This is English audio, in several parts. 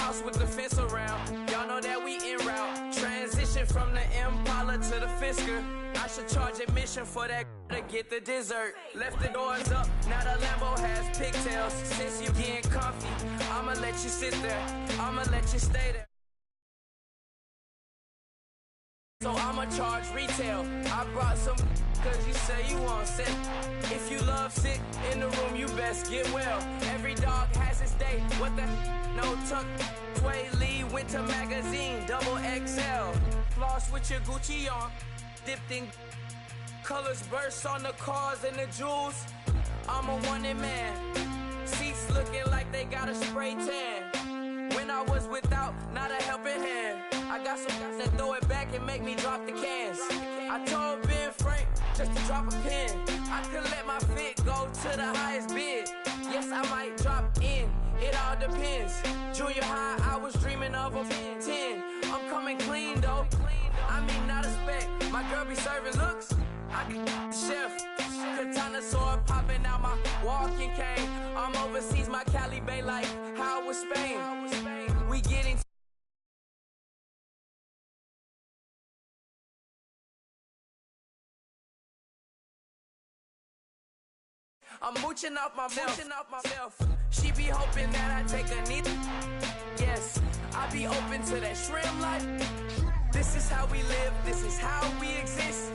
house with the fence around. Y'all know that we en route. Transition from the Impala to the Fisker. I should charge admission for that to get the dessert. Left the doors up, now the Lambo has pigtails. Since you getting comfy, I'ma let you sit there. I'ma let you stay there. So I'ma charge retail. I brought some cause you say you want sick. If you love sick in the room, you best get well. Every dog has its day. What the no tuck. Sway Lee Winter Magazine, double XL. Floss with your Gucci on. Dipped in colors burst on the cars and the jewels. I'm a wanted man. Seats looking like they got a spray tan. When I was without, not a helping hand. I got some guys that throw it back and make me drop the cans. I told Ben Frank just to drop a pin. I could let my fit go to the highest bid. Yes, I might drop in, it all depends. Junior high, I was dreaming of a 10. I'm coming clean though. I mean, not a spec. My girl be serving looks. I can chef. Katana sword popping out my walking cane. I'm overseas, my Cali Bay like how was Spain. We getting I'm mooching off myself. She be hoping that I take a knee. Yes, I be open to that shrimp life. This is how we live, this is how we exist.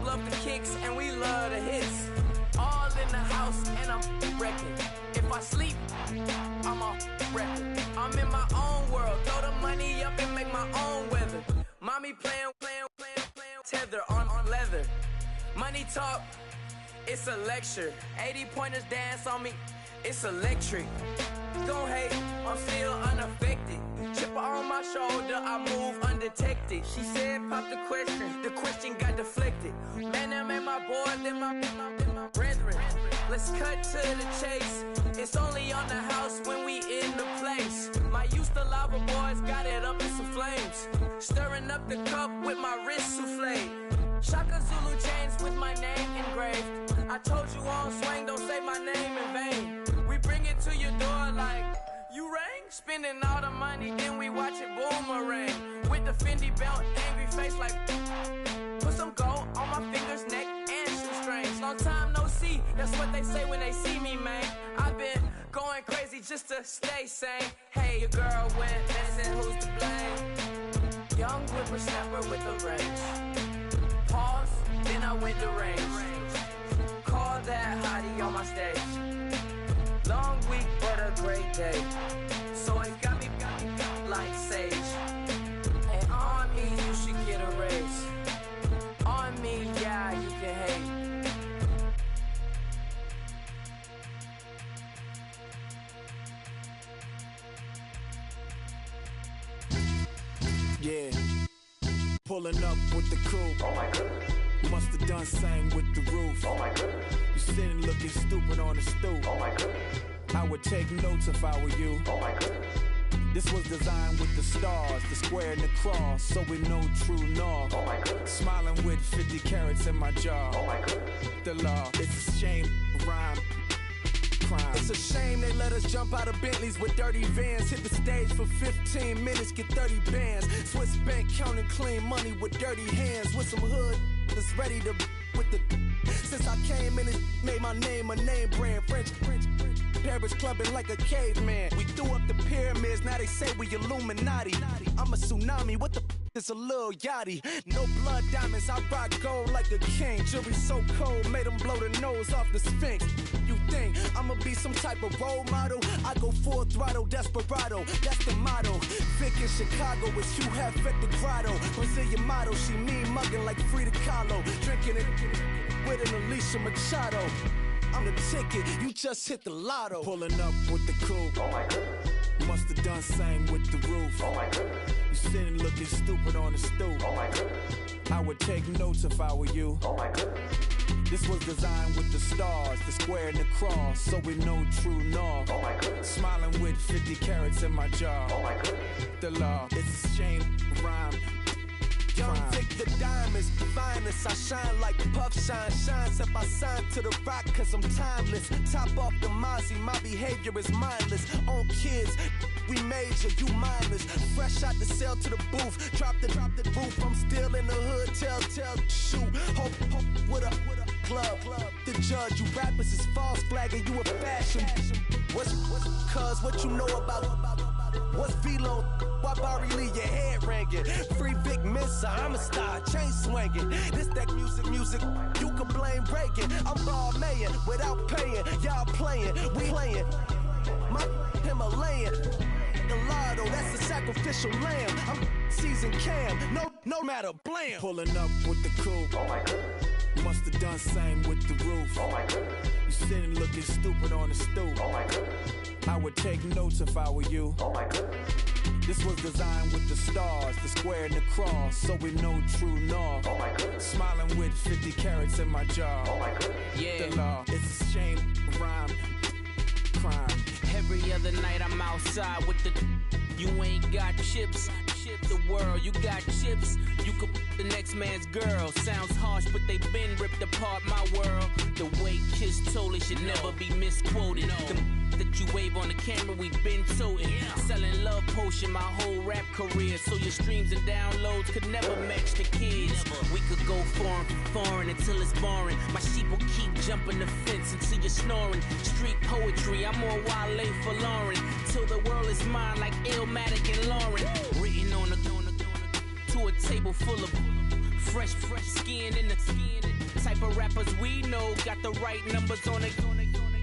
Love the kicks and we love the hits. All in the house and I'm wrecking. If I sleep, I'm a wrecking. I'm in my own world, throw the money up and make my own weather. Mommy playing tether on leather. Money talk. It's a lecture. 80 pointers dance on me. It's electric. Don't hate, I'm still unaffected. Chipper on my shoulder, I move undetected. She said, pop the question got deflected. Man, them ain't my boy, them my brethren. Let's cut to the chase. It's only on the house when we in the place. My used to lava boys got it up in some flames. Stirring up the cup with my wrist souffle. Shaka Zulu chains with my name engraved. I told you on swing, don't say my name in vain. We bring it to your door like, you rang? Spending all the money, then we watch it boomerang. With the Fendi belt, angry face like, put some gold on my fingers, neck, and shoestrings. Long time no see, that's what they say when they see me, man. I've been going crazy just to stay sane. Hey, your girl went missing, who's to blame? Young whippersnapper with a range. Pause, then I went to range. Call that hottie on my stage. Long week, but a great day. So it got me like sage. And on me, you should get a raise. On me, yeah, you can hate. Yeah. Pulling up with the coupe. Oh my goodness. Must have done same with the roof. Oh my goodness. You sitting looking stupid on the stoop. Oh my goodness. I would take notes if I were you. Oh my goodness. This was designed with the stars, the square and the cross, so we know true north. Oh my goodness. Smiling with 50 carats in my jaw. Oh my goodness. The law, it's a shame, rhyme. Crime. It's a shame they let us jump out of Bentleys with dirty vans. Hit the stage for 15 minutes, get 30 bands. Swiss bank counting clean money with dirty hands. With some hood that's ready to with the. Since I came in, it made my name a name brand. French. Paris clubbing like a caveman. We threw up the pyramids, now they say we Illuminati. I'm a tsunami, what the is a little yachty. No blood diamonds, I rock gold like a king. Jury so cold, made them blow the nose off the Sphinx. You think I'ma be some type of role model? I go full throttle, desperado, that's the motto. Vic in Chicago is Hugh Hef at the grotto. Brazilian model, she mean mugging like Frida Kahlo. Drinking it with an Alicia Machado. I'm the ticket, you just hit the lotto. Pulling up with the coupe. Oh my goodness. Must have done same with the roof. Oh my goodness. You sitting looking stupid on the stoop. Oh my goodness. I would take notes if I were you. Oh my goodness. This was designed with the stars, the square and the cross, so we know true north. Oh my goodness. Smiling with 50 carats in my jaw. Oh my goodness. The law, it's a shame, rhyme. Young Vic the diamonds, the finest. I shine like Puff Shine. Shines up, I sign to the rock cause I'm timeless. Top off the Mozzie, my behavior is mindless. On kids, we made major, you mindless. Fresh out the cell to the booth. Drop the roof. I'm still in the hood. Tell, shoot. Hope with a glove. The judge, you rappers is false flagging. You a fashion. What's cuz what you know about? What's Velo? Why Barry Lee, your head ringing? Free Vic Mensa, I'm a star, chain swinging. This that music, you can blame Reagan. I'm ball mayin' without paying. Y'all playing, we playing. My Himalayan. Gallardo, that's a sacrificial lamb. I'm seasoned Cam, no matter, blam. Pulling up with the coupe. Oh my goodness. Must have done same with the roof. Oh my goodness. You sitting looking stupid on the stoop. Oh my goodness. I would take notes if I were you. Oh my goodness. This was designed with the stars, the square and the cross, so we know true north. Oh my goodness. Smiling with 50 carats in my jaw. Oh my goodness. Yeah. The law, it's a shame, rhyme, crime. Every other night I'm outside with the. You ain't got chips. The world, you got chips. You could the next man's girl. Sounds harsh, but they been ripped apart my world. The way Kiss told it should never be misquoted. That you wave on the camera, we been toting. Selling love potion my whole rap career. So your streams and downloads could never match the kids. We could go foreign until it's boring. My sheep will keep jumping the fence until you're snoring. Street poetry, I'm more Wale for Lauren. Till the world is mine like Illmatic and Lauren. Written on to a table full of fresh skin in the type of rappers we know. Got the right numbers on it.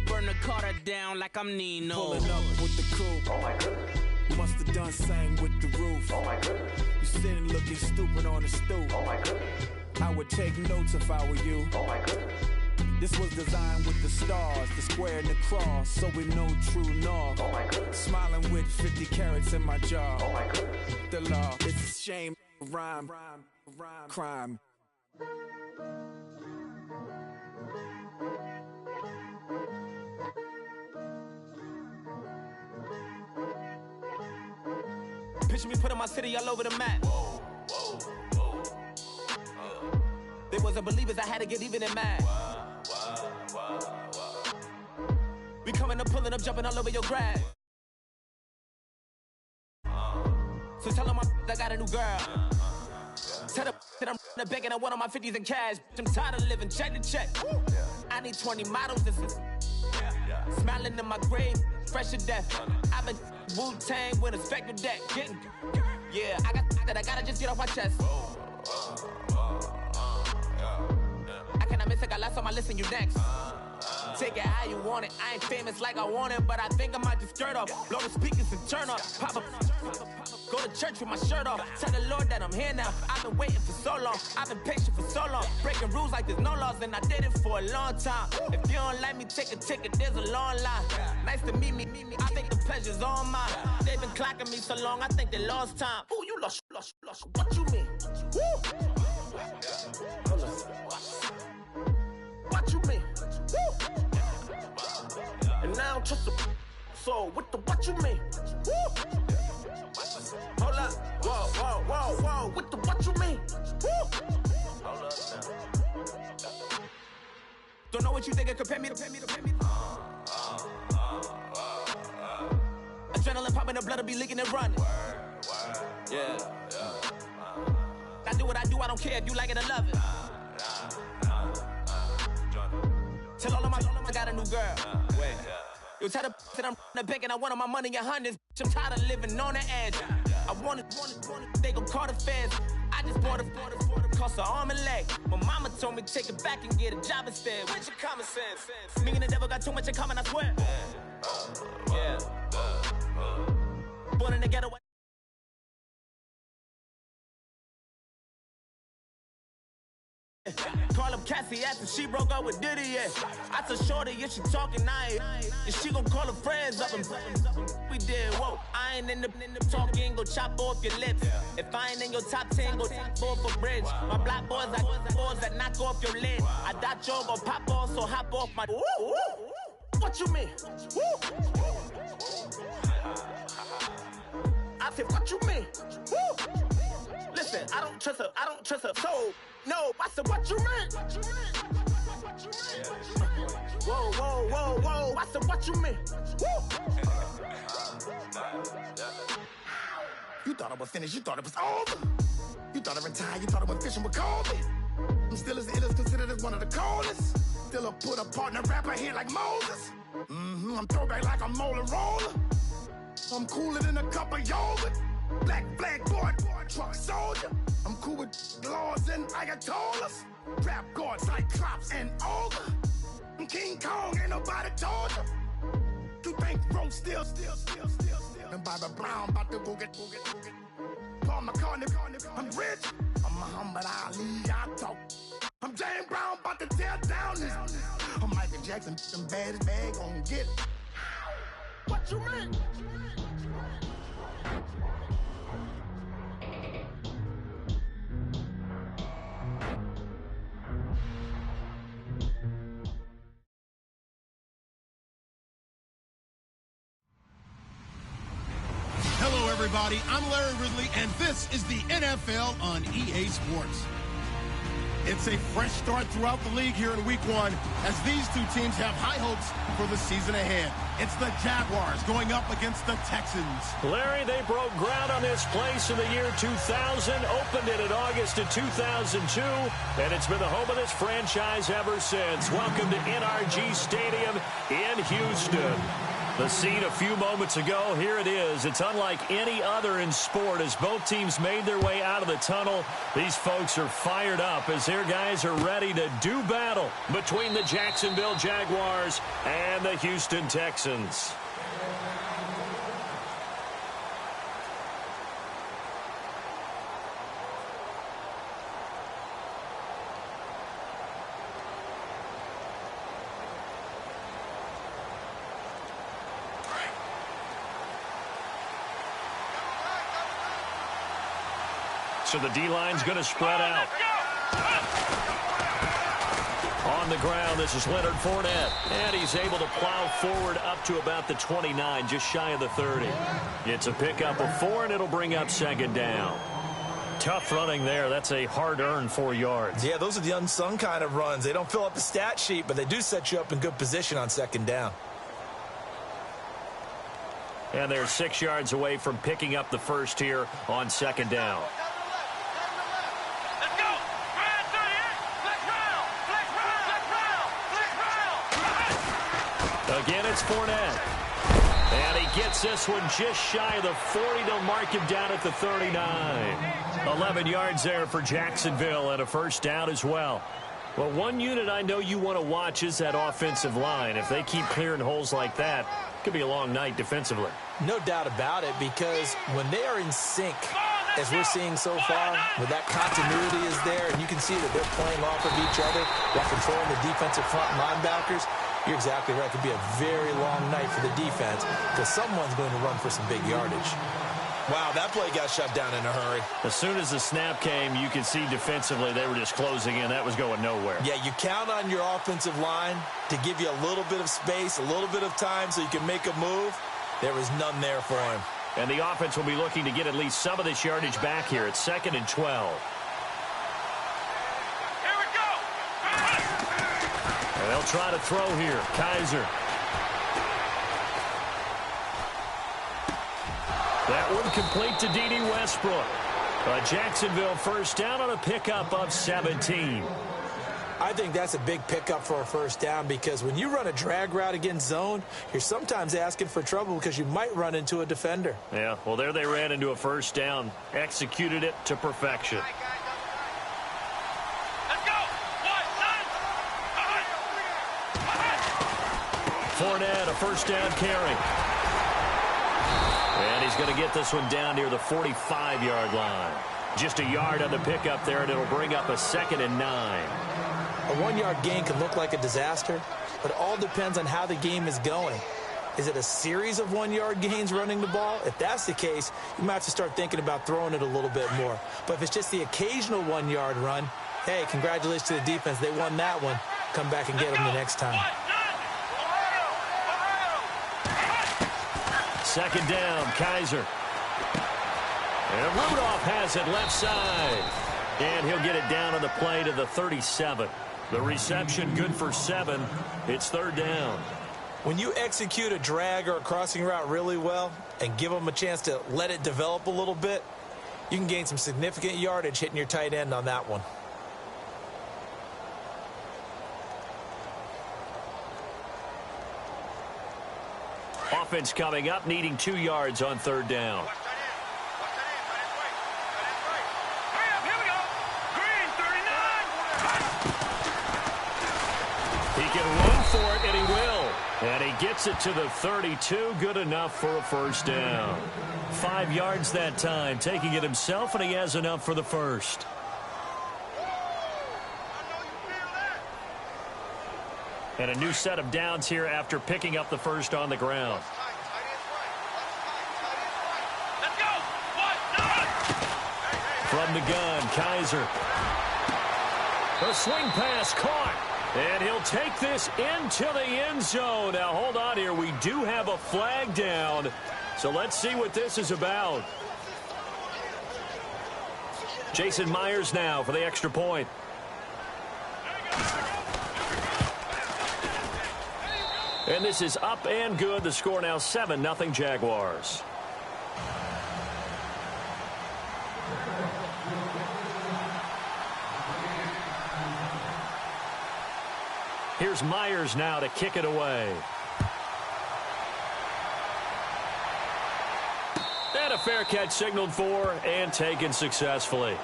Burn the Carter down like I'm Nino. Pulling up with the coupe. Oh my goodness. Must have done same with the roof. Oh my goodness. You sitting looking stupid on the stoop. Oh my goodness. I would take notes if I were you. Oh my goodness. This was designed with the stars, the square and the cross, so we know true north. Oh my goodness. Smiling with 50 carats in my jaw. Oh my goodness. The law, it's a shame, rhyme, crime. Picture me putting my city all over the map. They wasn't believers, I had to get even and mad. We coming up, pulling up, jumping all over your grass. So tell them I got a new girl. Tell them that I'm begging, I want on my 50s in cash. I'm tired of living check to check. I need 20 models, this is smiling in my grave, fresh to death. I've been Wu-Tang with a spectral deck. Yeah, I got that, I gotta just get off my chest. I cannot miss it, got last on my list and you next. Take it how you want it, I ain't famous like I want it, but I think I might just skirt off. Blow the speakers and turn up, pop up. Go to church with my shirt off, tell the Lord that I'm here now. I've been waiting for so long, I've been patient for so long. Breaking rules like there's no laws and I did it for a long time. If you don't like me, take a ticket, there's a long line. Nice to meet me, I think the pleasure's all mine. They've been clocking me so long, I think they lost time. Ooh, you lost, what you mean? Woo! What you mean? Woo! And now I don't trust the so what you mean? Woo! Hold up, whoa, with the what you mean? Woo! Hold up now. Don't know what you think it compare me to. Adrenaline popping, the blood will be leaking and running. Yeah. I do what I do, I don't care if you like it or love it. Tell all of my I got a new girl. Wait. You tell the that I'm the bank and I want all my money in hundreds. I'm tired of living on the edge. I want it, they gon' call the feds. I just bought a cost an arm and leg. My mama told me take it back and get a job instead. Where's your common sense? Me and the devil got too much in common, I swear. Yeah. Born in the ghetto. Call up Cassie after she broke up with Diddy, yeah. I told Shorty if she talking, and she gon' call her friends up and we did, whoa. I ain't in the talking, go chop off your lips. If I ain't in your top 10, go top off a bridge. My black boys like boys that knock off your lid. I doubt you gon' pop off, so hop off my. What you mean? I said, what you mean? Listen, I don't trust her, so no, I said, what you mean? Whoa, I said, what you mean? You thought I was finished, you thought it was over. You thought I retired, you thought I went fishing with Kobe. I'm still as ill as considered as one of the coldest. Still a put a partner rapper here like Moses. I'm throwback like a molar roller. I'm cooler than a cup of yogurt. Black flag boy, truck soldier. I'm cool with laws and Ayatollahs. Rap gods like Klops and Olga. I'm King Kong, ain't nobody told you. You think Rome still. And Bobby Brown about to go get. Paul McCartney, I'm rich. I'm Muhammad Ali, I talk. I'm James Brown, about to tear down this. I'm Michael Jackson, them bad as bad, gon' get it. What you mean? Hello, everybody. I'm Larry Ridley, and this is the NFL on EA Sports. It's a fresh start throughout the league here in Week 1 as these two teams have high hopes for the season ahead. It's the Jaguars going up against the Texans. Larry, they broke ground on this place in the year 2000, opened it in August of 2002, and it's been the home of this franchise ever since. Welcome to NRG Stadium in Houston. The scene a few moments ago, here it is. It's unlike any other in sport as both teams made their way out of the tunnel. These folks are fired up as their guys are ready to do battle between the Jacksonville Jaguars and the Houston Texans. So the D-line's going to spread out. On the ground, this is Leonard Fournette. And he's able to plow forward up to about the 29, just shy of the 30. It's a pickup of 4, and it'll bring up second down. Tough running there. That's a hard-earned 4 yards. Yeah, those are the unsung kind of runs. They don't fill up the stat sheet, but they do set you up in good position on second down. And they're 6 yards away from picking up the first here on second down. Again, it's Fournette. And he gets this one just shy of the 40. They'll mark him down at the 39. 11 yards there for Jacksonville and a first down as well. Well, one unit I know you want to watch is that offensive line. If they keep clearing holes like that, it could be a long night defensively. No doubt about it, because when they are in sync, as we're seeing so far, where that continuity is there, and you can see that they're playing off of each other while controlling the defensive front linebackers, you're exactly right. It could be a very long night for the defense because someone's going to run for some big yardage. Wow, that play got shut down in a hurry. As soon as the snap came, you could see defensively they were just closing in. That was going nowhere. Yeah, you count on your offensive line to give you a little bit of space, a little bit of time so you can make a move. There was none there for him. And the offense will be looking to get at least some of this yardage back here at 2nd and 12. And they'll try to throw here. Kaiser. That one complete to D.D. Westbrook. A Jacksonville first down on a pickup of 17. I think that's a big pickup for a first down because when you run a drag route against zone, you're sometimes asking for trouble because you might run into a defender. Yeah, well, there they ran into a first down. Executed it to perfection. Fournette, a first down carry. And he's going to get this one down near the 45-yard line. Just a yard on the pickup there, and it'll bring up a 2nd and 9. A 1-yard gain can look like a disaster, but it all depends on how the game is going. Is it a series of 1-yard gains running the ball? If that's the case, you might have to start thinking about throwing it a little bit more. But if it's just the occasional 1-yard run, hey, congratulations to the defense. They won that one. Come back and get them the next time. Second down, Kaiser. And Rudolph has it left side. And he'll get it down on the play to the 37. The reception good for 7. It's 3rd down. When you execute a drag or a crossing route really well and give them a chance to let it develop a little bit, you can gain some significant yardage hitting your tight end on that one. Offense coming up, needing 2 yards on 3rd down. He can run for it, and he will. And he gets it to the 32. Good enough for a 1st down. 5 yards that time, taking it himself, and he has enough for the 1st. And a new set of downs here after picking up the 1st on the ground. From the gun, Kaiser. A swing pass caught. And he'll take this into the end zone. Now, hold on here. We do have a flag down. So let's see what this is about. Jason Myers now for the extra point. And this is up and good. The score now 7-0 Jaguars. Here's Myers now to kick it away. And a fair catch signaled for and taken successfully.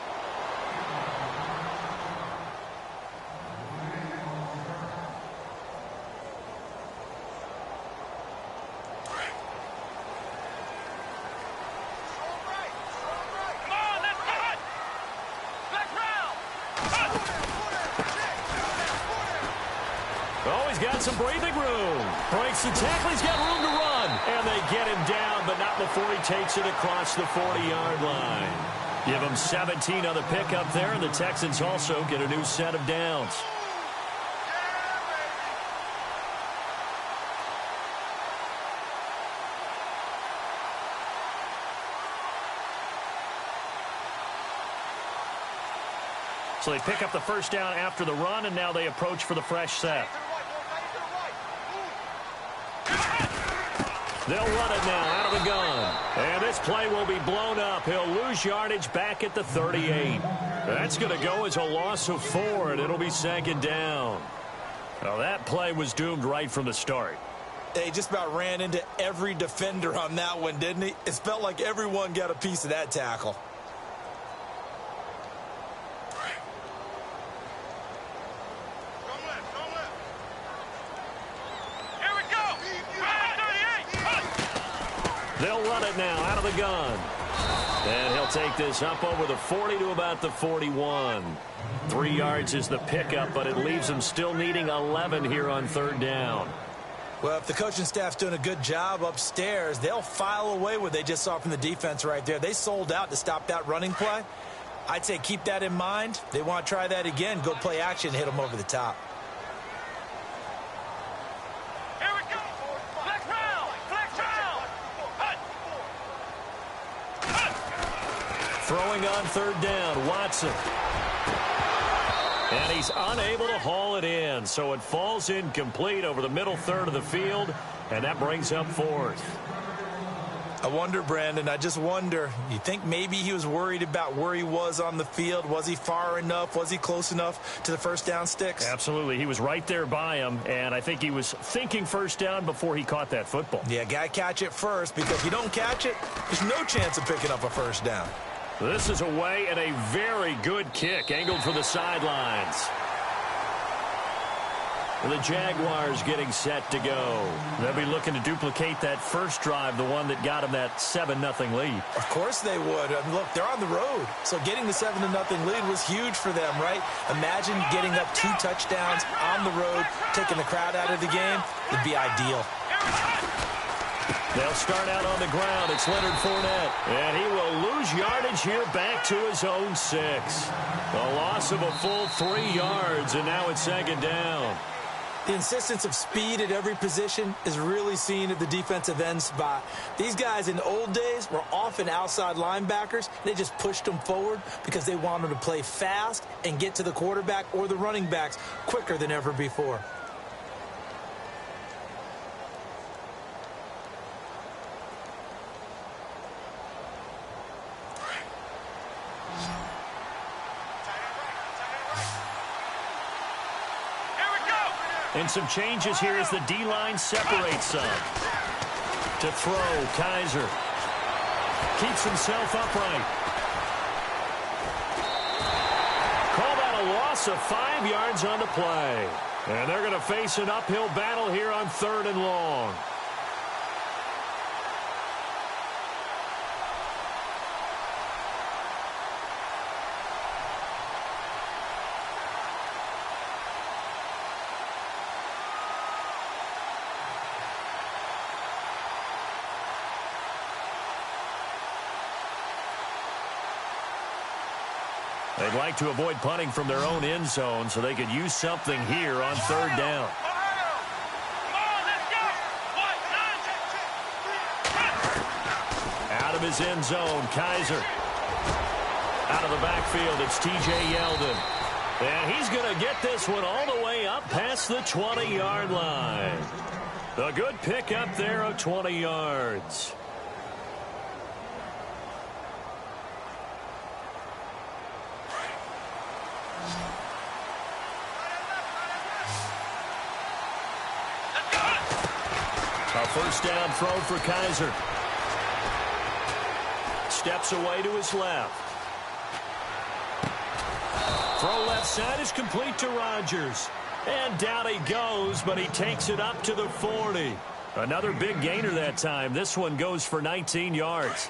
Some breathing room. Breaks the tackle. He's got room to run. And they get him down, but not before he takes it across the 40-yard line. Give him 17 on the pickup there, and the Texans also get a new set of downs. So they pick up the 1st down after the run, and now they approach for the fresh set. They'll run it now out of the gun. And this play will be blown up. He'll lose yardage back at the 38. That's going to go as a loss of 4, and it'll be 2nd down. Now, that play was doomed right from the start. He just about ran into every defender on that one, didn't he? It felt like everyone got a piece of that tackle. They'll run it now out of the gun. And he'll take this up over the 40 to about the 41. 3 yards is the pickup, but it leaves them still needing 11 here on 3rd down. Well, if the coaching staff's doing a good job upstairs, they'll file away what they just saw from the defense right there. They sold out to stop that running play. I'd say keep that in mind. They want to try that again. Go play action, hit them over the top. Throwing on 3rd down, Watson. And he's unable to haul it in, so it falls incomplete over the middle third of the field, and that brings up 4th. I wonder, Brandon, I just wonder, you think maybe he was worried about where he was on the field? Was he far enough? Was he close enough to the 1st down sticks? Absolutely. He was right there by him, and I think he was thinking 1st down before he caught that football. Yeah, got to catch it first, because if you don't catch it, there's no chance of picking up a 1st down. This is away and a very good kick, angled for the sidelines. The Jaguars getting set to go. They'll be looking to duplicate that first drive, the one that got them that 7-0 lead. Of course they would. I mean, look, they're on the road. So getting the 7-0 lead was huge for them, right? Imagine getting up 2 touchdowns on the road, taking the crowd out of the game. It'd be ideal. They'll start out on the ground. It's Leonard Fournette. And he will lose yardage here back to his own 6. A loss of a full 3 yards, and now it's 2nd down. The insistence of speed at every position is really seen at the defensive end spot. These guys in the old days were often outside linebackers. They just pushed them forward because they wanted to play fast and get to the quarterback or the running backs quicker than ever before. And some changes here as the D-line separates some. To throw, Kaiser. Keeps himself upright. Call that a loss of 5 yards on the play. And they're going to face an uphill battle here on 3rd and long. They'd like to avoid punting from their own end zone so they could use something here on 3rd down. Out of his end zone, Kaiser. Out of the backfield, it's T.J. Yeldon. And he's going to get this one all the way up past the 20-yard line. A good pickup there of 20 yards. A first down throw for Kaiser. Steps away to his left. Throw left side is complete to Rodgers. And down he goes, but he takes it up to the 40. Another big gainer that time. This one goes for 19 yards.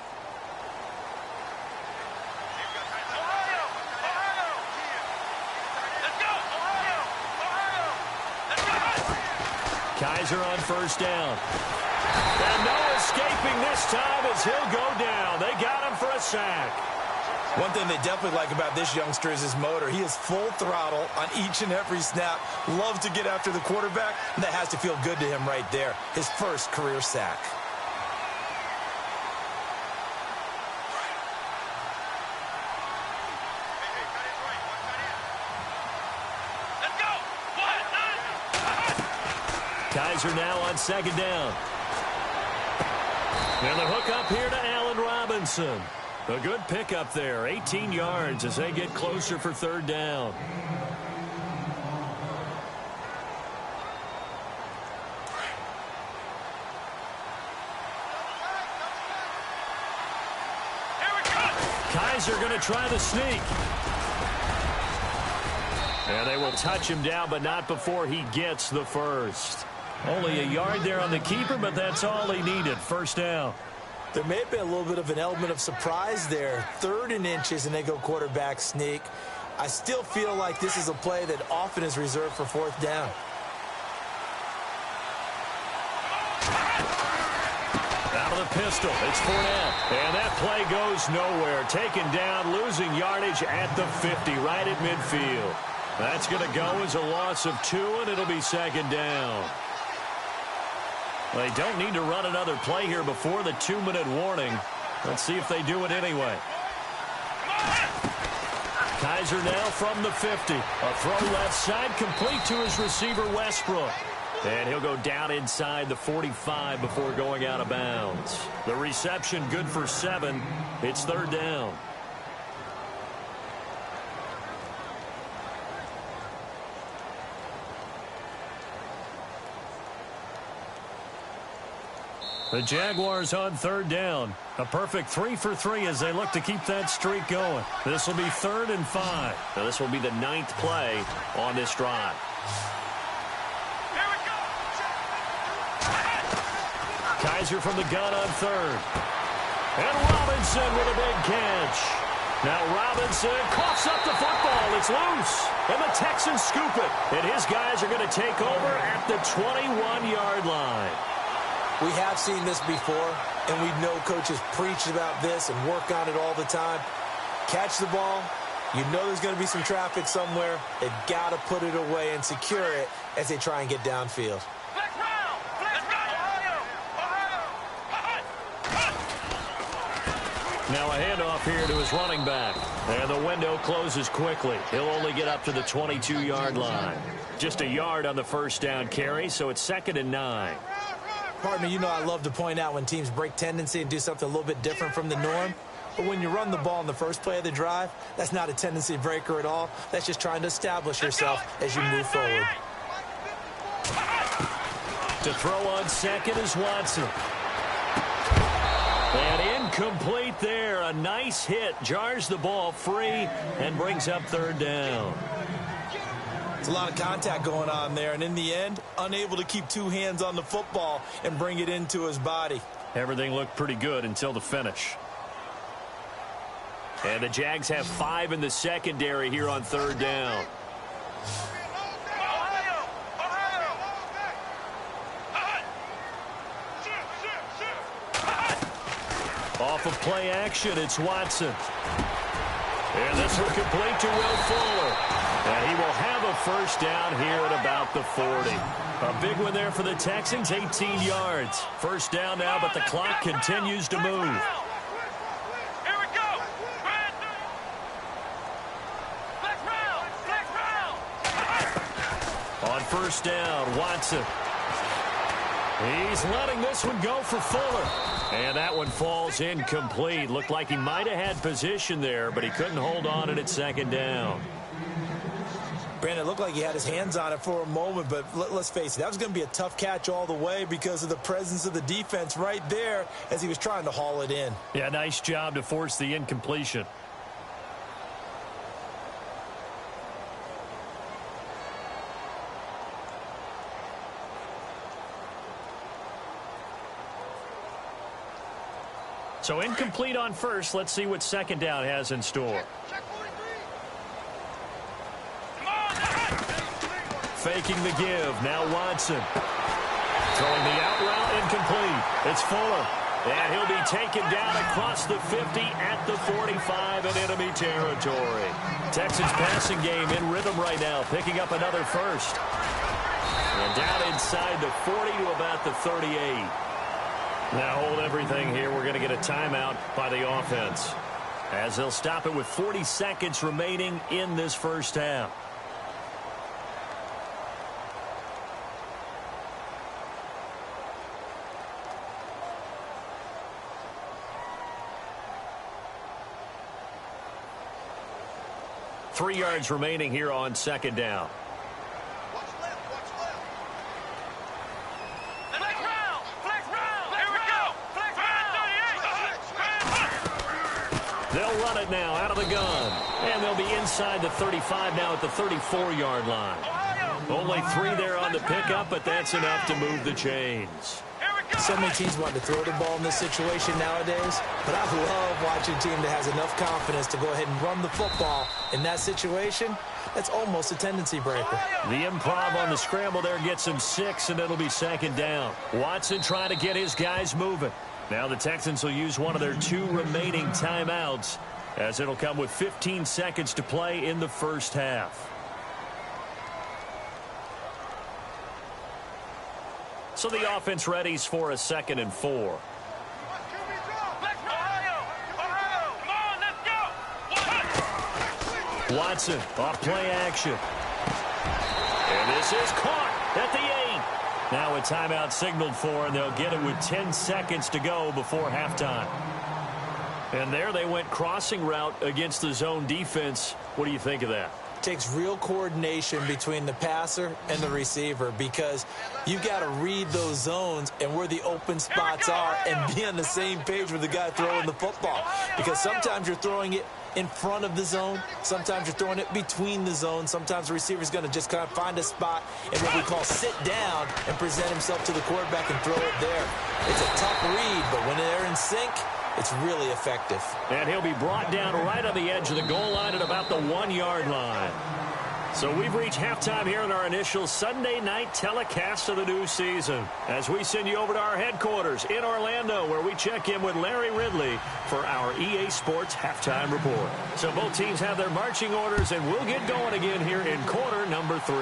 Kaiser on first down. And no escaping this time as he'll go down. They got him for a sack. One thing they definitely like about this youngster is his motor. He is full throttle on each and every snap. Loves to get after the quarterback. And that has to feel good to him right there. His first career sack. Kaiser now on second down. And the hook up here to Allen Robinson. A good pickup there. 18 yards as they get closer for 3rd down. Kaiser going to try the sneak. And they will touch him down, but not before he gets the first. Only a yard there on the keeper, but that's all he needed. First down. There may have been a little bit of an element of surprise there. 3rd and inches, and they go quarterback sneak. I still feel like this is a play that often is reserved for 4th down. Out of the pistol, it's Fournette. And that play goes nowhere. Taken down, losing yardage at the 50, right at midfield. That's going to go as a loss of 2, and it'll be 2nd down. They don't need to run another play here before the 2-minute warning. Let's see if they do it anyway. Kaiser now from the 50. A throw left side complete to his receiver Westbrook. And he'll go down inside the 45 before going out of bounds. The reception good for 7. It's 3rd down. The Jaguars on 3rd down. A perfect 3 for 3 as they look to keep that streak going. This will be 3rd and 5. Now this will be the 9th play on this drive. Kaiser from the gun on 3rd. And Robinson with a big catch. Now Robinson coughs up the football. It's loose. And the Texans scoop it. And his guys are going to take over at the 21-yard line. We have seen this before, and we know coaches preach about this and work on it all the time. Catch the ball. You know there's going to be some traffic somewhere. They've got to put it away and secure it as they try and get downfield. Now a handoff here to his running back. And the window closes quickly. He'll only get up to the 22-yard line. Just a yard on the first down carry, so it's 2nd and 9. Partner, you know I love to point out when teams break tendency and do something a little bit different from the norm. But when you run the ball in the first play of the drive, that's not a tendency breaker at all. That's just trying to establish yourself as you move forward. To throw on second is Watson. And incomplete there. A nice hit. Jars the ball free and brings up third down. There's a lot of contact going on there, and in the end, unable to keep two hands on the football and bring it into his body. Everything looked pretty good until the finish. And the Jags have 5 in the secondary here on third down. Off of play action, it's Watson. And this will complete to Will Fuller. And he will have a first down here at about the 40. A big one there for the Texans, 18 yards. First down now, but the clock continues to move. Here we go. Flex round. On first down, Watson. He's letting this one go for Fuller. And that one falls incomplete. Looked like he might have had position there, but he couldn't hold on it at second down. Brandon, it looked like he had his hands on it for a moment, but let's face it, that was going to be a tough catch all the way because of the presence of the defense right there as he was trying to haul it in. Yeah, nice job to force the incompletion. So incomplete on first. Let's see what second down has in store. Faking the give. Now Watson. Throwing the out route incomplete. It's Fuller. And he'll be taken down across the 50 at the 45 in enemy territory. Texans passing game in rhythm right now, picking up another first. And down inside the 40 to about the 38. Now hold everything here. We're going to get a timeout by the offense, as they'll stop it with 40 seconds remaining in this first half. Three yards remaining here on second down. They'll run it now out of the gun. And they'll be inside the 35 now at the 34-yard line. Only 3 there on the pickup, but that's enough to move the chains. So many teams want to throw the ball in this situation nowadays, but I love watching a team that has enough confidence to go ahead and run the football in that situation. That's almost a tendency breaker. The improv on the scramble there gets him 6, and it'll be second down. Watson trying to get his guys moving. Now the Texans will use one of their 2 remaining timeouts, as it'll come with 15 seconds to play in the first half. So the offense readies for a 2nd and 4. Watson off play action. And this is caught at the 8. Now a timeout signaled for, and they'll get it with 10 seconds to go before halftime. And there they went crossing route against the zone defense. What do you think of that? Takes real coordination between the passer and the receiver, because you've got to read those zones and where the open spots are and be on the same page with the guy throwing the football. Because sometimes you're throwing it in front of the zone. Sometimes you're throwing it between the zones. Sometimes the receiver's going to just kind of find a spot and what we call sit down and present himself to the quarterback and throw it there. It's a tough read, but when they're in sync, it's really effective. And he'll be brought down right on the edge of the goal line at about the 1-yard line. So we've reached halftime here in our initial Sunday night telecast of the new season, as we send you over to our headquarters in Orlando, where we check in with Larry Ridley for our EA Sports halftime report. So both teams have their marching orders, and we'll get going again here in quarter number 3.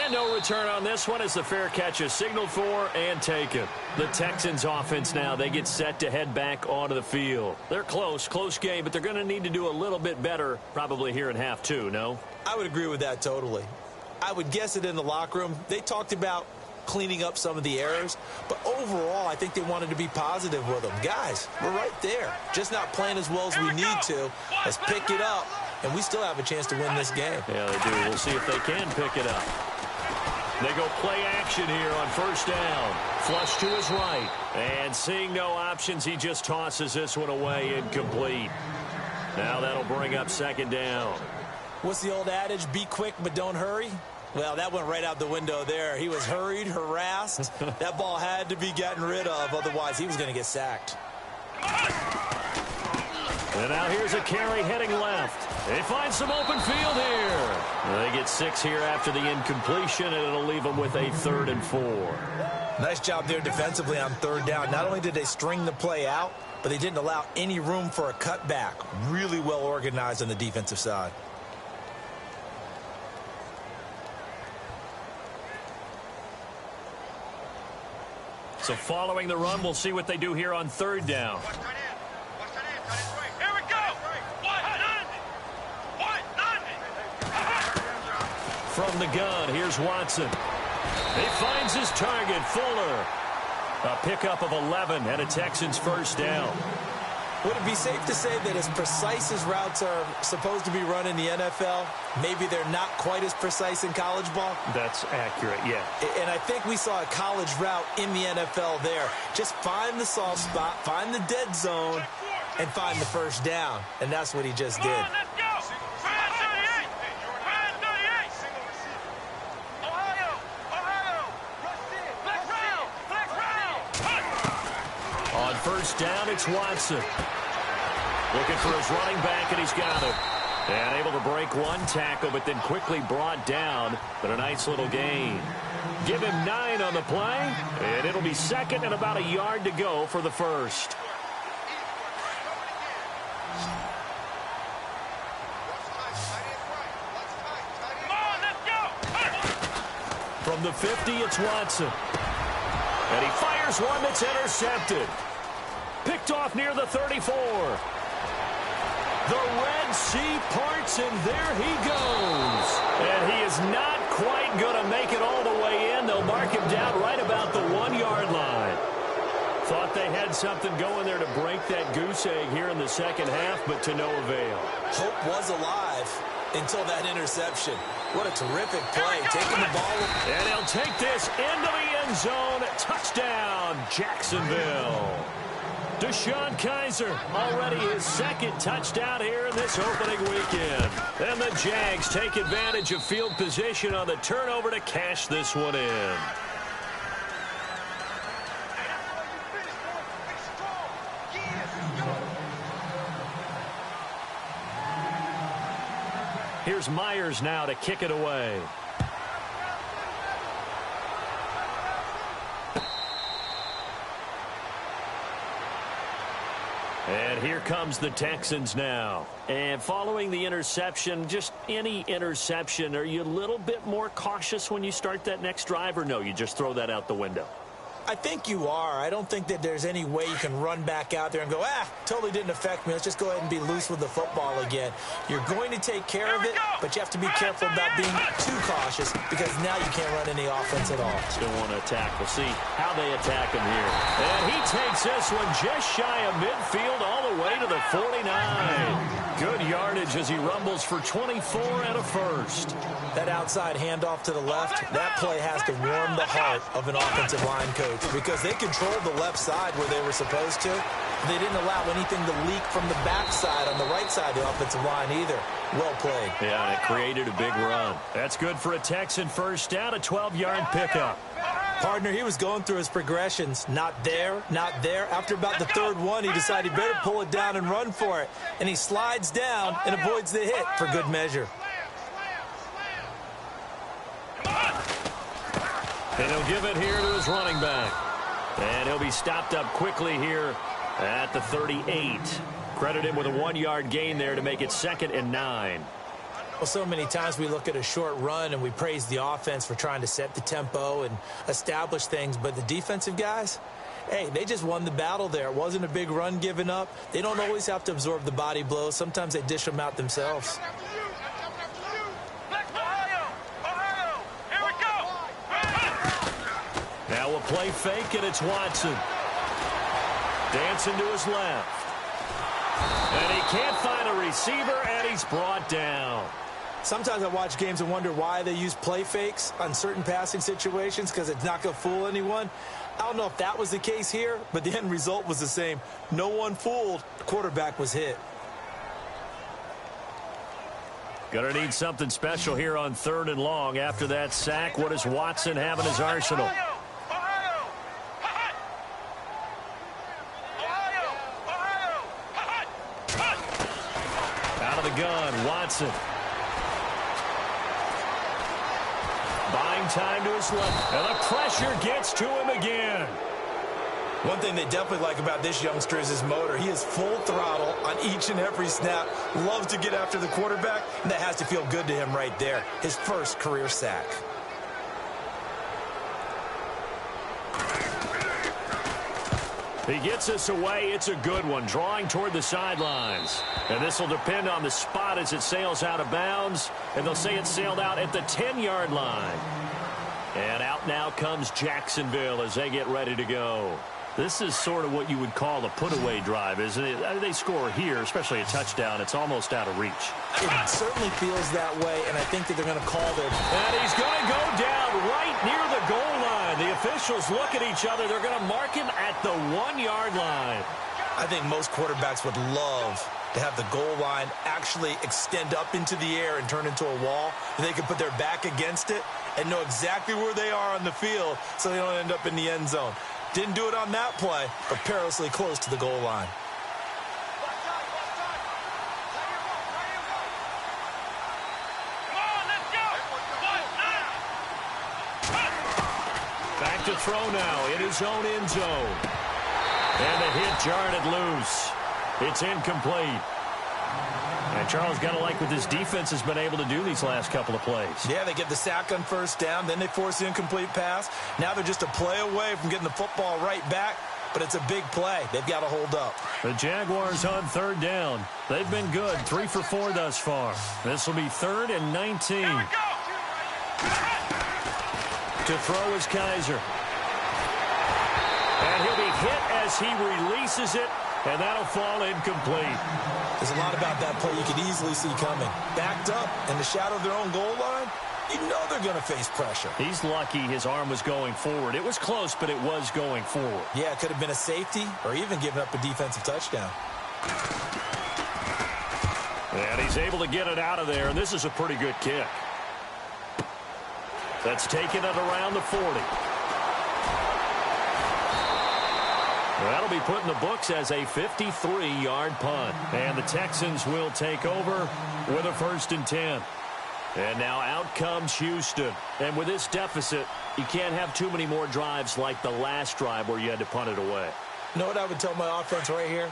And no return on this one as the fair catch is signaled for and taken. The Texans offense now, they get set to head back onto the field. They're close game, but they're going to need to do a little bit better probably here in half 2, no? I would agree with that totally. I would guess it in the locker room. They talked about cleaning up some of the errors, but overall I think they wanted to be positive with them. Guys, we're right there. Just not playing as well as we need to. Let's pick it up, and we still have a chance to win this game. Yeah, they do. We'll see if they can pick it up. They go play action here on first down. Flush to his right. And seeing no options, he just tosses this one away, incomplete. Now that'll bring up second down. What's the old adage? Be quick, but don't hurry. Well, that went right out the window there. He was hurried, harassed. That ball had to be gotten rid of. Otherwise, he was going to get sacked. And now here's a carry heading left. They find some open field here. They get 6 here after the incompletion, and it'll leave them with a 3rd and 4. Nice job there defensively on third down. Not only did they string the play out, but they didn't allow any room for a cutback. Really well organized on the defensive side. So following the run, we'll see what they do here on third down. Here we go. From the gun, here's Watson. He finds his target, Fuller. A pickup of 11 and a Texans first down. Would it be safe to say that as precise as routes are supposed to be run in the NFL, maybe they're not quite as precise in college ball? That's accurate, yeah. And I think we saw a college route in the NFL there. Just find the soft spot, find the dead zone, and find the first down. And that's what he just did. Let's go. Brand 38. Brand 38. Ohio. Black round. On first down, it's Watson. Looking for his running back, and he's got it. And able to break one tackle, but then quickly brought down. But a nice little gain. Give him 9 on the play, and it'll be second and about a yard to go for the first. From the 50, it's Watson. And he fires one that's intercepted. Picked off near the 34. The Red Sea parts, and there he goes. And he is not quite going to make it all the way in. They'll mark him down right about the 1-yard line. Thought they had something going there to break that goose egg here in the second half, but to no avail. Hope was alive until that interception. What a terrific play, taking the ball. And he'll take this into the end zone. Touchdown, Jacksonville. DeShone Kizer, already his second touchdown here in this opening weekend. And the Jags take advantage of field position on the turnover to cash this one in. Here's Myers now to kick it away. And here comes the Texans now. And following the interception, just any interception, are you a little bit more cautious when you start that next drive, or no, you just throw that out the window? I think you are. I don't think that there's any way you can run back out there and go, totally didn't affect me. Let's just go ahead and be loose with the football again. You're going to take care of it, but you have to be careful about being too cautious because now you can't run any offense at all. Still want to attack. We'll see how they attack him here. And he takes this one just shy of midfield all the way to the 49. Good yardage as he rumbles for 24 and a first. That outside handoff to the left, that play has to warm the heart of an offensive line coach because they controlled the left side where they were supposed to. They didn't allow anything to leak from the backside on the right side of the offensive line either. Well played. Yeah, and it created a big run. That's good for a Texan first down, a 12-yard pickup. Partner, he was going through his progressions. Not there, not there. After about the third one, he decided he better pull it down and run for it. And he slides down and avoids the hit for good measure. And he'll give it here to his running back. And he'll be stopped up quickly here at the 38. Credit him with a 1-yard gain there to make it 2nd and 9. Well, so many times we look at a short run and we praise the offense for trying to set the tempo and establish things. But the defensive guys, hey, they just won the battle there. It wasn't a big run given up. They don't always have to absorb the body blows. Sometimes they dish them out themselves. Now a play fake, and it's Watson. Dancing to his left. And he can't find a receiver, and he's brought down. Sometimes I watch games and wonder why they use play fakes on certain passing situations because it's not going to fool anyone. I don't know if that was the case here, but the end result was the same. No one fooled. The quarterback was hit. Gonna need something special here on 3rd and long. After that sack, what does Watson have in his arsenal? Out of the gun, Watson. Buying time to his left, and the pressure gets to him again. One thing they definitely like about this youngster is his motor. He is full throttle on each and every snap. Loves to get after the quarterback, and that has to feel good to him right there. His first career sack. He gets us away. It's a good one. Drawing toward the sidelines. And this will depend on the spot as it sails out of bounds. And they'll say it sailed out at the 10-yard line. And out now comes Jacksonville as they get ready to go. This is sort of what you would call a put-away drive, isn't it? They score here, especially a touchdown. It's almost out of reach. It certainly feels that way, and I think that they're going to call it. And he's going to go down right near the goal line. The officials look at each other. They're going to mark him at the 1-yard line. I think most quarterbacks would love to have the goal line actually extend up into the air and turn into a wall, and they can put their back against it and know exactly where they are on the field so they don't end up in the end zone. Didn't do it on that play, but perilously close to the goal line. Back to throw now in his own end zone. And the hit jarred it loose. It's incomplete. And Charles, got to like what this defense has been able to do these last couple of plays. Yeah, they get the sack on first down, then they force the incomplete pass. Now they're just a play away from getting the football right back, but it's a big play. They've got to hold up. The Jaguars on 3rd down. They've been good, 3 for 4 thus far. This will be 3rd and 19. To throw is Kaiser. And he'll be hit as he releases it, and that'll fall incomplete. There's a lot about that play you could easily see coming. Backed up in the shadow of their own goal line, you know they're going to face pressure. He's lucky his arm was going forward. It was close, but it was going forward. Yeah, it could have been a safety or even given up a defensive touchdown. And he's able to get it out of there, and this is a pretty good kick. That's taken it around the 40. That'll be put in the books as a 53-yard punt. And the Texans will take over with a 1st and 10. And now out comes Houston. And with this deficit, you can't have too many more drives like the last drive where you had to punt it away. You know what I would tell my offense right here?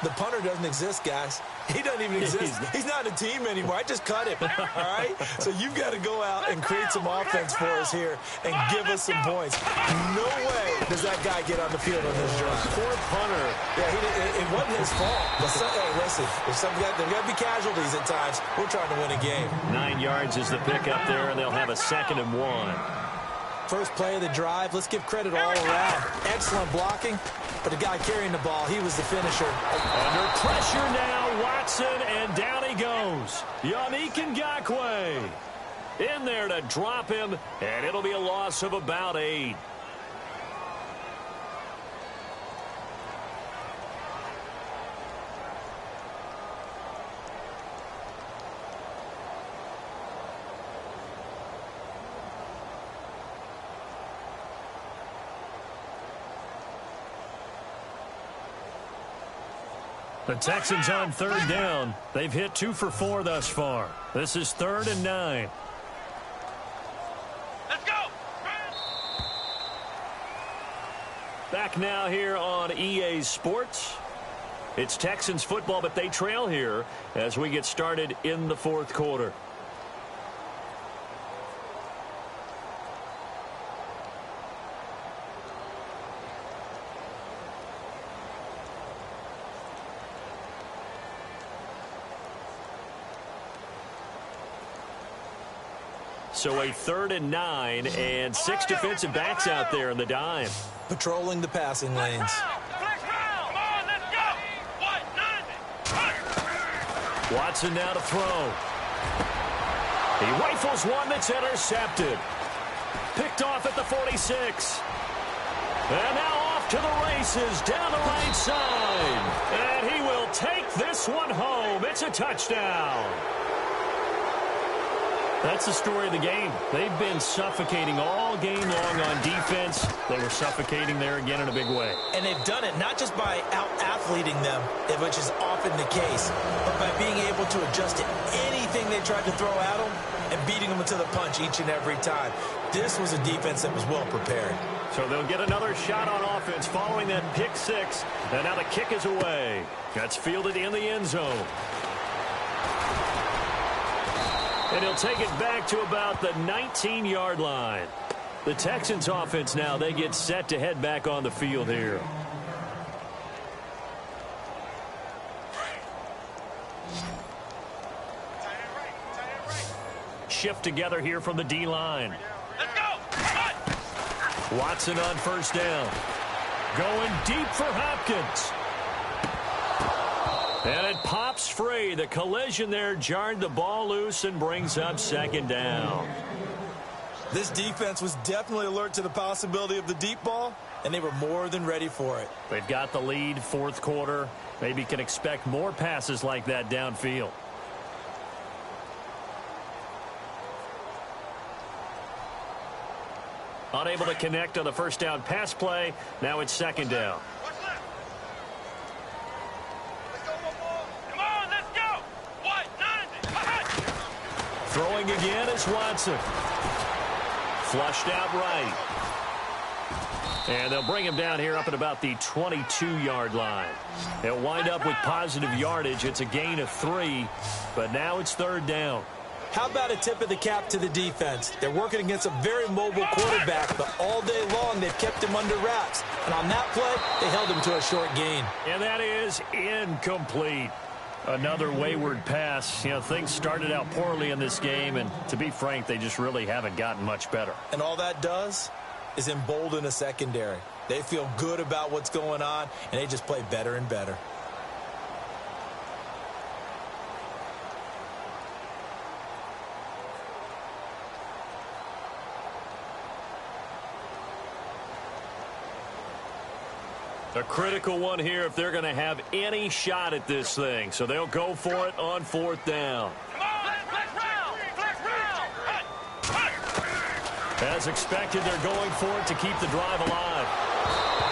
The punter doesn't exist, guys. He doesn't even exist. He's not a team anymore. I just cut him, all right? So you've got to go out and create some offense for us here and give us some points. No way does that guy get on the field on this drive. Poor punter. Yeah, it wasn't his fault. But hey, listen, there's got to be casualties at times. We're trying to win a game. 9 yards is the pickup there, and they'll have a 2nd and 1. First play of the drive. Let's give credit all around. Excellent blocking. But the guy carrying the ball, he was the finisher. Under pressure now, Watson, and down he goes. Yannick Ngakoue in there to drop him, and it'll be a loss of about 8. The Texans on 3rd down. They've hit 2 for 4 thus far. This is 3rd and 9. Let's go! Back now here on EA Sports. It's Texans football, but they trail here as we get started in the 4th quarter. So a 3rd and 9 and 6 defensive backs out there in the dime. Patrolling the passing lanes. Watson now to throw. He rifles one that's intercepted. Picked off at the 46. And now off to the races down the right side. And he will take this one home. It's a touchdown. That's the story of the game. They've been suffocating all game long on defense. They were suffocating there again in a big way. And they've done it not just by out-athleting them, which is often the case, but by being able to adjust to anything they tried to throw at them and beating them to the punch each and every time. This was a defense that was well prepared. So they'll get another shot on offense following that pick six. And now the kick is away. That's fielded in the end zone. And he'll take it back to about the 19-yard line. The Texans offense now, they get set to head back on the field here. Shift together here from the D-line. Let's go! Watson on first down. Going deep for Hopkins. And it pops free. The collision there jarred the ball loose and brings up second down. This defense was definitely alert to the possibility of the deep ball, and they were more than ready for it. They've got the lead, fourth quarter. Maybe can expect more passes like that downfield. Unable to connect on the first down pass play. Now it's second down. Throwing again is Watson. Flushed out right. And they'll bring him down here up at about the 22-yard line. They'll wind up with positive yardage. It's a gain of 3, but now it's third down. How about a tip of the cap to the defense? They're working against a very mobile quarterback, but all day long they've kept him under wraps. And on that play, they held him to a short gain. And that is incomplete. Another wayward pass. You know, things started out poorly in this game, and to be frank, they just really haven't gotten much better. And all that does is embolden a secondary. They feel good about what's going on, and they just play better and better. A critical one here if they're going to have any shot at this thing. So they'll go for it on fourth down. As expected, they're going for it to keep the drive alive.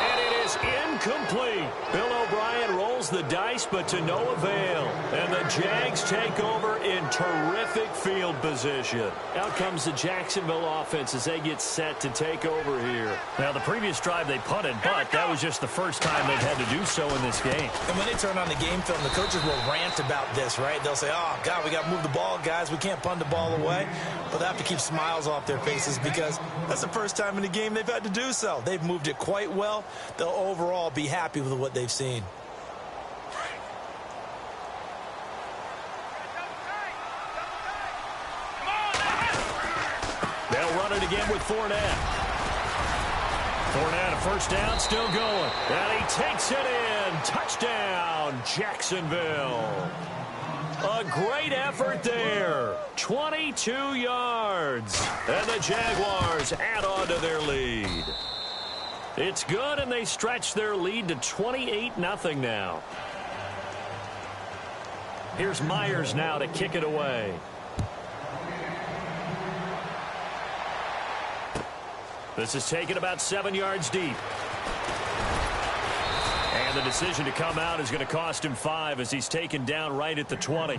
And it is incomplete. Bill O'Brien rolls the dice, but to no avail. And the Jags take over in terrific field position. Out comes the Jacksonville offense as they get set to take over here. Now, the previous drive they punted, but that was just the first time they've had to do so in this game. And when they turn on the game film, the coaches will rant about this, right? They'll say, oh, God, we got to move the ball, guys. We can't punt the ball away. But they have to keep smiles off their faces because that's the first time in the game they've had to do so. They've moved it quite well. They'll overall be happy with what they've seen. They'll run it again with Fournette. Fournette, a first down, still going. And he takes it in. Touchdown, Jacksonville. A great effort there. 22 yards. And the Jaguars add on to their lead. It's good, and they stretch their lead to 28-0 now. Here's Myers now to kick it away. This is taken about 7 yards deep. And the decision to come out is going to cost him 5 as he's taken down right at the 20.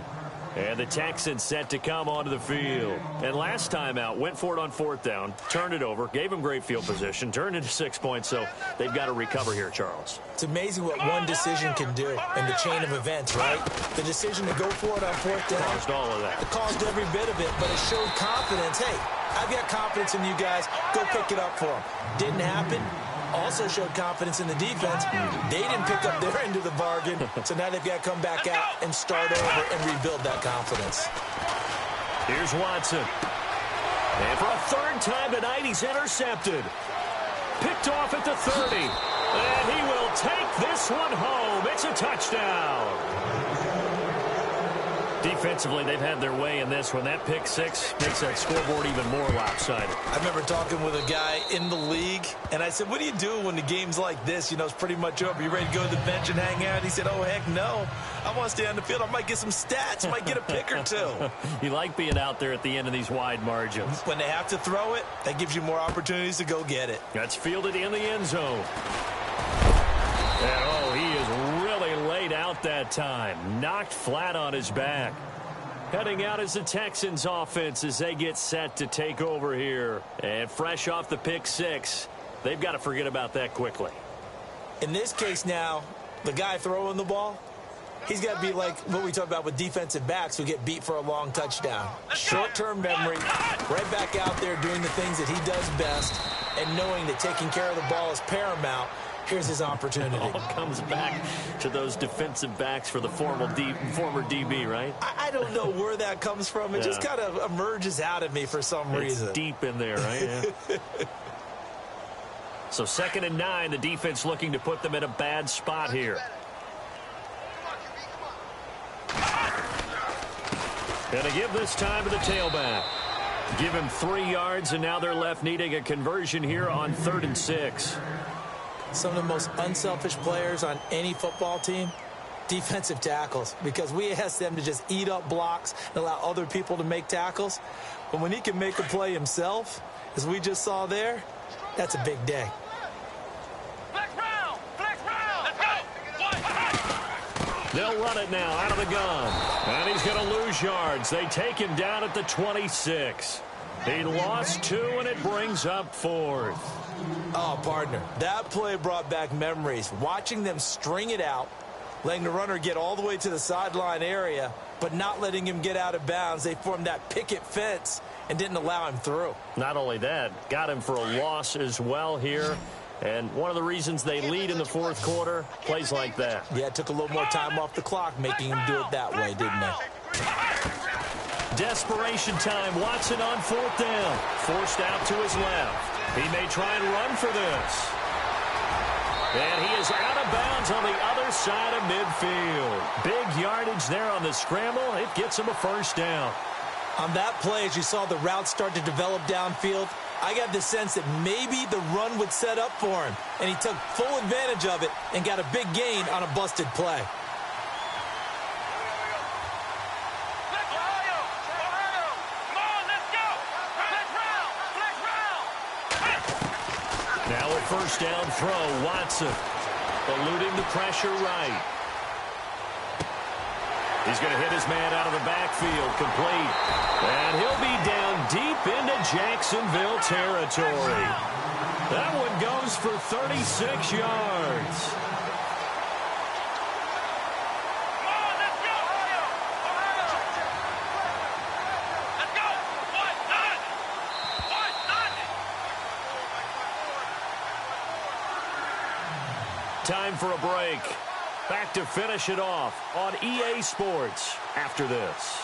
And the Texans set to come onto the field. And last time out, went for it on fourth down, turned it over, gave him great field position, turned into 6 points, so they've got to recover here, Charles. It's amazing what one decision can do in the chain of events, right? The decision to go for it on fourth down. Caused all of that. It caused every bit of it, but it showed confidence. Hey, I've got confidence in you guys. Go pick it up for them. Didn't happen. Also showed confidence in the defense. They didn't pick up their end of the bargain, so now they've got to come back out and start over and rebuild that confidence. Here's Watson. And for a third time tonight, he's intercepted. Picked off at the 30. And he will take this one home. It's a touchdown. Defensively, they've had their way in this one. That pick six makes that scoreboard even more lopsided. I remember talking with a guy in the league, and I said, what do you do when the game's like this? You know, it's pretty much over. You ready to go to the bench and hang out? He said, oh, heck no. I want to stay on the field. I might get some stats. Might get a pick or two. You like being out there at the end of these wide margins. When they have to throw it, that gives you more opportunities to go get it. That's fielded in the end zone. And, oh, he is really laid out that time. Knocked flat on his back. Heading out is the Texans offense as they get set to take over here. And fresh off the pick six, they've got to forget about that quickly. In this case now, the guy throwing the ball, he's got to be like what we talk about with defensive backs who get beat for a long touchdown. Short-term memory, right back out there doing the things that he does best, and knowing that taking care of the ball is paramount. Here's his opportunity. It all comes back to those defensive backs for the former DB, right? I don't know where that comes from. It just kind of emerges out of me for some reason. It's deep in there, right? Yeah. So 2nd and 9, the defense looking to put them in a bad spot here. Gonna give this time to the tailback. Give him 3 yards, and now they're left needing a conversion here on 3rd and 6. Some of the most unselfish players on any football team, defensive tackles, because we ask them to just eat up blocks and allow other people to make tackles. But when he can make a play himself, as we just saw there, that's a big day. Flex round! Flex round! Let's go! They'll run it now out of the gun. And he's going to lose yards. They take him down at the 26. He lost 2, and it brings up 4th. Oh, partner, that play brought back memories. Watching them string it out, letting the runner get all the way to the sideline area, but not letting him get out of bounds. They formed that picket fence and didn't allow him through. Not only that, got him for a loss as well here. And one of the reasons they lead in the 4th quarter, plays like that. Yeah, it took a little more time off the clock making him do it that way, didn't it? Desperation time. Watson on 4th down. Forced out to his left. He may try and run for this. And he is out of bounds on the other side of midfield. Big yardage there on the scramble. It gets him a 1st down. On that play, as you saw the route start to develop downfield, I got the sense that maybe the run would set up for him. And he took full advantage of it and got a big gain on a busted play. Now a 1st down throw, Watson. Eluding the pressure right. He's going to hit his man out of the backfield, complete. And he'll be down deep into Jacksonville territory. That one goes for 36 yards. Time for a break. Back to finish it off on EA Sports after this.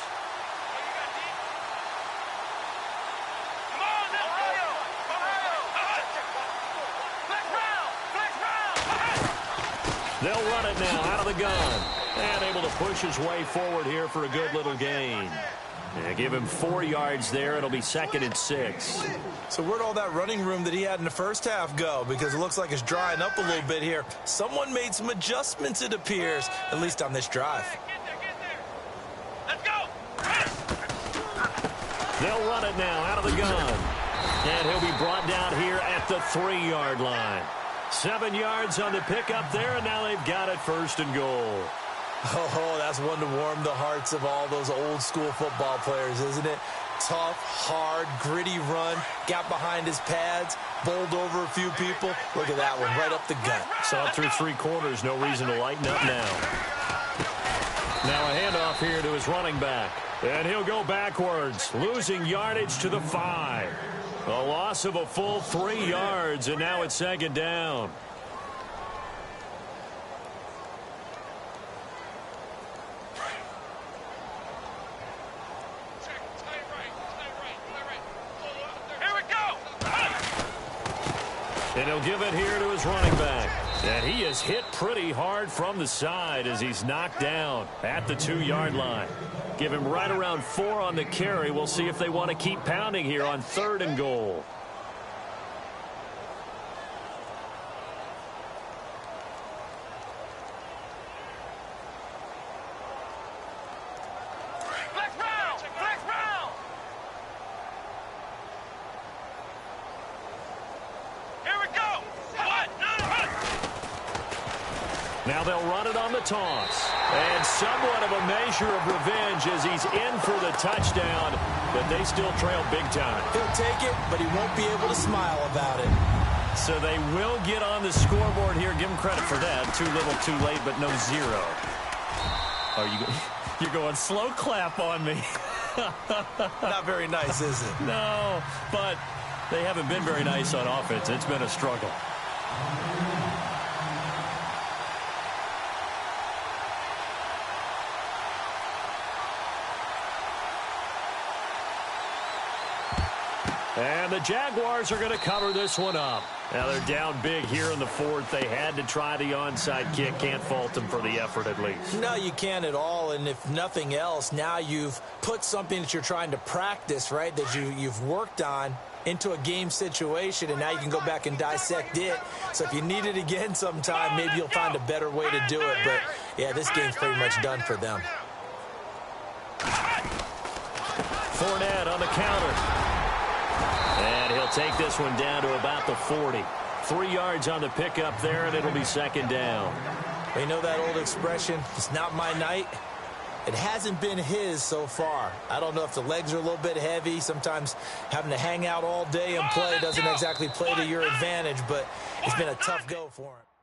They'll run it now out of the gun. And able to push his way forward here for a good little gain. And give him 4 yards there. It'll be 2nd and 6. So where'd all that running room that he had in the first half go? Because it looks like it's drying up a little bit here. Someone made some adjustments, it appears, at least on this drive. Let's go! They'll run it now out of the gun. And he'll be brought down here at the 3-yard line. 7 yards on the pickup there, and now they've got it 1st and goal. Oh, that's one to warm the hearts of all those old school football players, isn't it? Tough, hard, gritty run, got behind his pads, bowled over a few people. Look at that one, right up the gut. Saw it through 3 quarters, no reason to lighten up now. Now a handoff here to his running back. And he'll go backwards, losing yardage to the 5. A loss of a full 3 yards, and now it's 2nd down. And he'll give it here to his running back. And he is hit pretty hard from the side as he's knocked down at the 2-yard line. Give him right around 4 on the carry. We'll see if they want to keep pounding here on 3rd and goal. Now they'll run it on the toss. And somewhat of a measure of revenge as he's in for the touchdown, but they still trail big time. He'll take it, but he won't be able to smile about it. So they will get on the scoreboard here. Give him credit for that. Too little, too late, but no 0. Oh, you're going slow clap on me. Not very nice, is it? No, but they haven't been very nice on offense. It's been a struggle. And the Jaguars are going to cover this one up. Now they're down big here in the 4th. They had to try the onside kick. Can't fault them for the effort at least. No, you can't at all. And if nothing else, now you've put something that you're trying to practice, right, that you've worked on into a game situation, and now you can go back and dissect it. So if you need it again sometime, maybe you'll find a better way to do it. But, yeah, this game's pretty much done for them. Fournette on the counter. And he'll take this one down to about the 40. 3 yards on the pickup there, and it'll be 2nd down. You know that old expression, it's not my night? It hasn't been his so far. I don't know if the legs are a little bit heavy. Sometimes having to hang out all day and play doesn't exactly play to your advantage, but it's been a tough go for him.